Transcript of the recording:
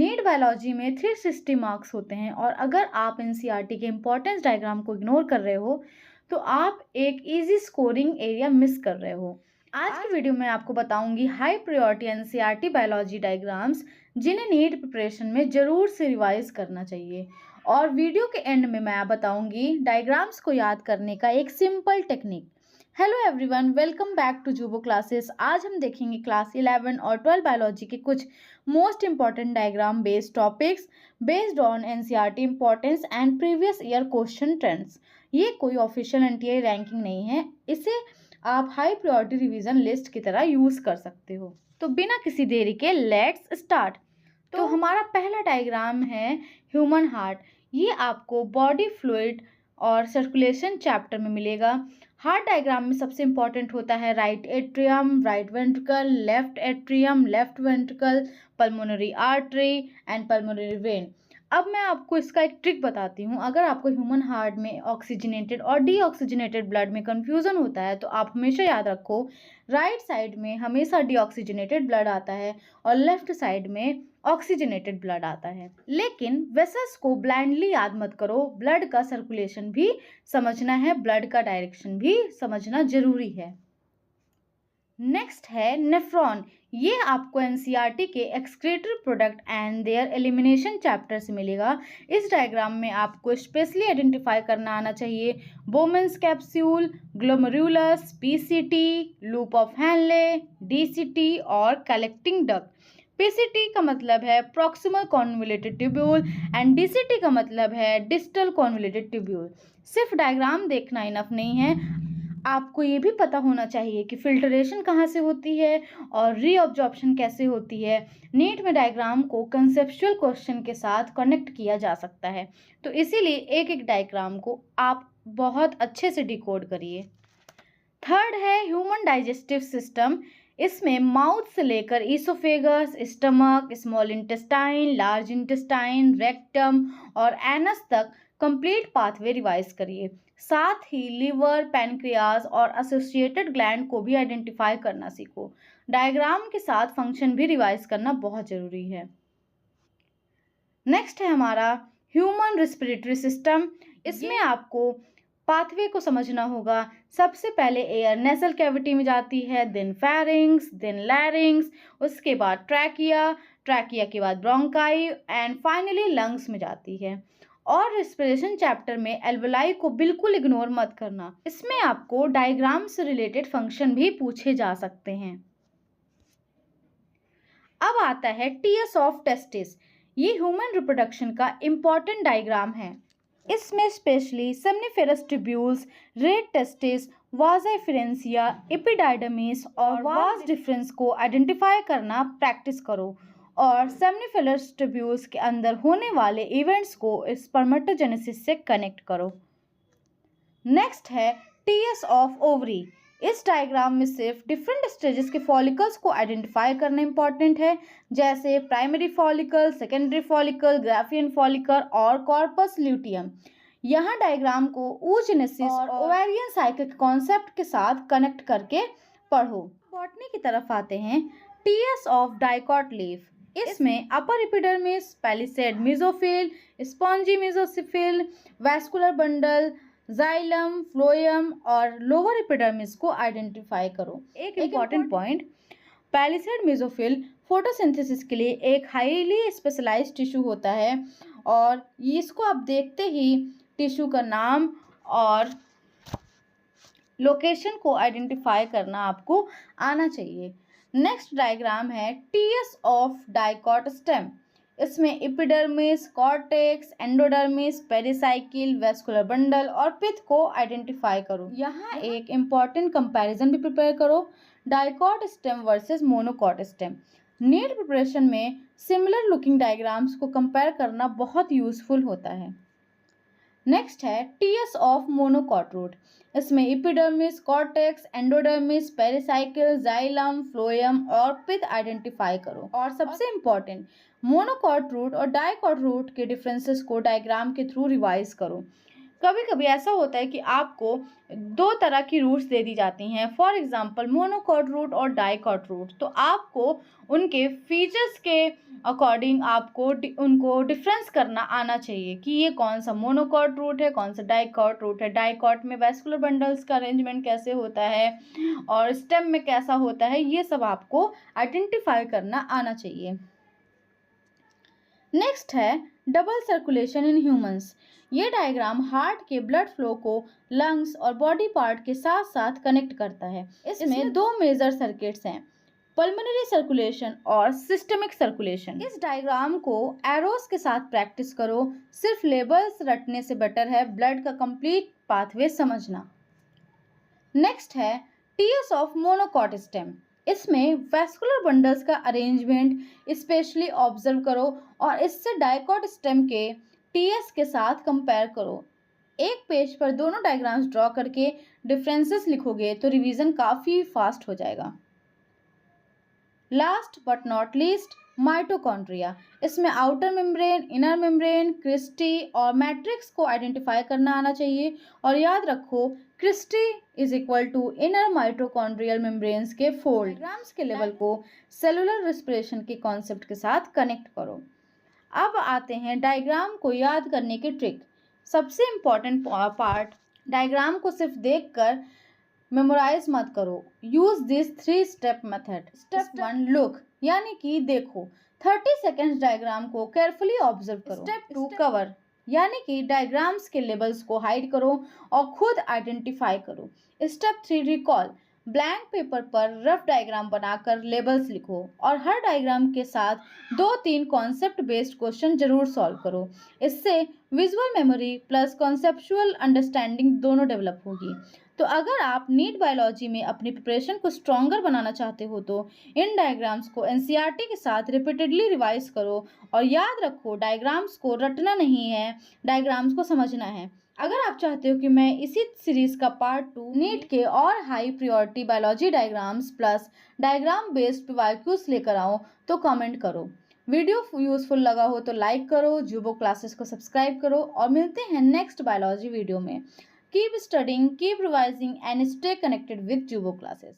NEET biology में 360 marks होते हैं और अगर आप एनसीईआरटी के इम्पोर्टेंस डायग्राम को इग्नोर कर रहे हो तो आप एक इजी स्कोरिंग एरिया मिस कर रहे हो। आज की वीडियो में आपको बताऊंगी high priority NCERT biology diagrams जिन्हें नीट प्रिपरेशन में जरूर से रिवाइज करना चाहिए। और वीडियो के एंड में मैं बताऊंगी डायग्राम्स को याद करने का एक simple technique. Hello everyone, welcome back to Zubo classes. आज हम देखेंगे क्लास 11 और 12 बायोलॉजी के कुछ most important diagram based topics based on NCERT importance and previous year question trends. ये कोई ऑफिशियल एनटीए रैंकिंग नहीं है, इसे आप हाई प्रायोरिटी रिवीजन लिस्ट की तरह यूज कर सकते हो। तो बिना किसी देरी के लेट्स स्टार्ट। तो हमारा पहला डायग्राम है ह्यूमन हार्ट। ये आपको बॉडी फ्लूइड और सर्कुलेशन चैप्टर में मिलेगा। हार्ट डायग्राम में सबसे इंपॉर्टेंट होता है right atrium, right ventricle, left atrium, left ventricle, pulmonary artery and pulmonary vein. अब मैं आपको इसका एक ट्रिक बताती हूँ। अगर आपको ह्यूमन हार्ट में ऑक्सीजनेटेड और डीऑक्सीजनेटेड ब्लड में कंफ्यूजन होता है तो आप हमेशा याद रखो राइट साइड में हमेशा डीऑक्सीजनेटेड ब्लड आता है और लेफ्ट साइड में ऑक्सीजनेटेड ब्लड आता है। लेकिन वेसल्स को ब्लाइंडली याद मत करो, ब्लड का सर्कुलेशन भी समझना है, ब्लड का डायरेक्शन भी समझना जरूरी है। नेक्स्ट है नेफ्रॉन। ये आपको एनसीईआरटी के excretory product and there elimination chapter से मिलेगा। इस डायग्राम में आपको स्पेशली आइडेंटिफाई करना आना चाहिए बोमेंस capsule, glomerulus, PCT, loop of Henle, DCT और कलेक्टिंग डक्ट। पीसीटी का मतलब है proximal convoluted tubule and DCT का मतलब है डिस्टल कॉन्वोल्यूटेड ट्यूब्यूल। सिर्फ डायग्राम देखना इनफ नहीं है, आपको ये भी पता होना चाहिए कि फिल्टरेशन कहाँ से होती है और रीअब्जॉर्प्शन कैसे होती है। नीट में डायग्राम को कंसेप्चुअल क्वेश्चन के साथ कनेक्ट किया जा सकता है, तो इसीलिए एक एक डायग्राम को आप बहुत अच्छे से डिकोड करिए। थर्ड है ह्यूमन डाइजेस्टिव सिस्टम। इसमें माउथ से लेकर oesophagus, stomach, small intestine, large intestine, rectum और एनस तक कंप्लीट पाथवे रिवाइज करिए। साथ ही लिवर, पैनक्रियाज और एसोसिएटेड ग्लैंड को भी आइडेंटिफाई करना सीखो। डायग्राम के साथ फंक्शन भी रिवाइज करना बहुत जरूरी है। नेक्स्ट है हमारा ह्यूमन रेस्पिरेटरी सिस्टम। इसमें आपको पाथवे को समझना होगा। सबसे पहले एयर नेसल कैविटी में जाती है, देन फेरिंग्स, देन लैरिंग्स, उसके बाद ट्रैकिया, ट्रैकिया के बाद ब्रोंकाई एंड फाइनली लंग्स में जाती है। और रेस्पिरेशन चैप्टर में एल्वेलाई को बिल्कुल इग्नोर मत करना, इसमें आपको डायग्राम से रिलेटेड फंक्शन भी पूछे जा सकते हैं। अब आता है टीएस ऑफ टेस्टिस। ये ह्यूमन रिप्रोडक्शन का इम्पॉर्टेंट डायग्राम है। इसमें स्पेशली सेमनिफेरस ट्यूब्यूल्स, रेड टेस्टिस, वाजा एफिरेंसिया, एपिडाइडमिस और वाज डिफरेंस को आइडेंटिफाई करना प्रैक्टिस करो और सेमनिफेरस ट्यूब्यूल्स के अंदर होने वाले इवेंट्स को स्पर्मेटोजेनेसिस से कनेक्ट करो। नेक्स्ट है टीएस ऑफ ओवरी। इस डायग्राम में सिर्फ डिफरेंट स्टेजेस के फॉलिकल्स को आइडेंटिफाई करना इंपॉर्टेंट है, जैसे primary follicle, secondary follicle, Graafian follicle और कॉर्पस ल्यूटियम। यहाँ डायग्राम को oogenesis और ओवेरियन साइकिल के कॉन्सेप्ट के साथ कनेक्ट करके पढ़ो। बॉटनी की तरफ आते हैं। TS of dicot leaf. इसमें upper epidermis, palisade mesophyll, spongy mesophyll, vascular bundle, xylem, phloem और लोअर एपिडर्मिस को आइडेंटिफाई करो। एक important point, palisade mesophyll photosynthesis के लिए एक हाईली स्पेशलाइज्ड टिश्यू होता है और इसको आप देखते ही टिश्यू का नाम और लोकेशन को आइडेंटिफाई करना आपको आना चाहिए। नेक्स्ट डायग्राम है टीएस ऑफ डाइकॉट स्टेम। इसमें epidermis, cortex, endodermis, pericycle, vascular bundle और पिथ को आइडेंटिफाई करो। यहाँ एक इम्पॉर्टेंट कंपैरिजन भी प्रिपेयर करो, dicot stem versus monocot stem. NEET preparation में सिमिलर लुकिंग डायग्राम्स को कंपेयर करना बहुत यूजफुल होता है। नेक्स्ट है टीएस ऑफ मोनोकॉट रूट। इसमें epidermis, cortex, endodermis, pericycle, xylem, phloem और पिथ आइडेंटिफाई करो। और सबसे इम्पॉर्टेंट, मोनोकॉट रूट और डाइकॉट रूट के डिफरेंसेस को डायग्राम के थ्रू रिवाइज करो। कभी कभी ऐसा होता है कि आपको दो तरह की रूट्स दे दी जाती हैं, फॉर एग्जांपल मोनोकॉट रूट और डाइकॉट रूट। तो आपको उनके फीचर्स के अकॉर्डिंग आपको उनको डिफरेंस करना आना चाहिए कि ये कौन सा मोनोकॉट रूट है, कौन सा डाइकॉट रूट है। डाइकॉट में वैस्कुलर बंडल्स का अरेंजमेंट कैसे होता है और स्टेम में कैसा होता है, ये सब आपको आइडेंटिफाई करना आना चाहिए। नेक्स्ट है डबल सर्कुलेशन इन ह्यूमंस। ये डायग्राम हार्ट के ब्लड फ्लो को लंग्स और बॉडी पार्ट के साथ साथ कनेक्ट करता है। इसमें दो मेजर सर्किट्स हैं, पल्मोनरी सर्कुलेशन और सिस्टमिक सर्कुलेशन। इस डायग्राम को एरोस के साथ प्रैक्टिस करो, सिर्फ लेबल्स रटने से बेटर है ब्लड का कंप्लीट पाथवे समझना। नेक्स्ट है टीएस ऑफ मोनोकॉट स्टेम। इसमें वैस्कुलर बंडल्स का अरेंजमेंट स्पेशली ऑब्जर्व करो और इससे डाइकॉट स्टेम के टीएस के साथ कंपेयर करो। एक पेज पर दोनों डायग्राम्स ड्रॉ करके डिफरेंसेस लिखोगे तो रिवीजन काफ़ी फास्ट हो जाएगा। Last but not least, mitochondria. इसमें outer membrane, inner membrane, cristae और मैट्रिक्स को आइडेंटिफाई करना आना चाहिए। और याद रखो, cristae is equal to inner mitochondrial membranes के फोल्ड। डायग्राम्स के लेवल को सेलुलर रेस्पिरेशन के कॉन्सेप्ट के साथ कनेक्ट करो। अब आते हैं डायग्राम को याद करने की ट्रिक। सबसे इम्पॉर्टेंट पार्ट, डायग्राम को सिर्फ देखकर मेमोराइज मत करो। Use this 3 step method. Step 1 look, यानी कि देखो। 30 सेकेंड्स डायग्राम को केयरफुली ऑब्जर्व करो। स्टेप 2 कवर, यानी कि डायग्राम्स के लेबल्स को हाइड करो और खुद आइडेंटिफाई करो। स्टेप 3 रिकॉल, ब्लैंक पेपर पर रफ डायग्राम बनाकर लेबल्स लिखो और हर डायग्राम के साथ 2-3 कॉन्सेप्ट बेस्ड क्वेश्चन जरूर सॉल्व करो। इससे visual memory plus conceptual understanding दोनों डेवलप होगी। तो अगर आप नीट बायोलॉजी में अपनी प्रिपरेशन को स्ट्रॉन्गर बनाना चाहते हो तो इन डायग्राम्स को एनसीईआरटी के साथ रिपीटेडली रिवाइज करो। और याद रखो, डायग्राम्स को रटना नहीं है, डायग्राम्स को समझना है। अगर आप चाहते हो कि मैं इसी सीरीज का पार्ट 2 नीट के और high priority biology diagrams plus diagram based PYQs लेकर आऊँ तो कमेंट करो। वीडियो यूजफुल लगा हो तो लाइक करो, जुबो क्लासेस को सब्सक्राइब करो और मिलते हैं नेक्स्ट बायोलॉजी वीडियो में। Keep studying, keep revising and stay connected with Jubo classes.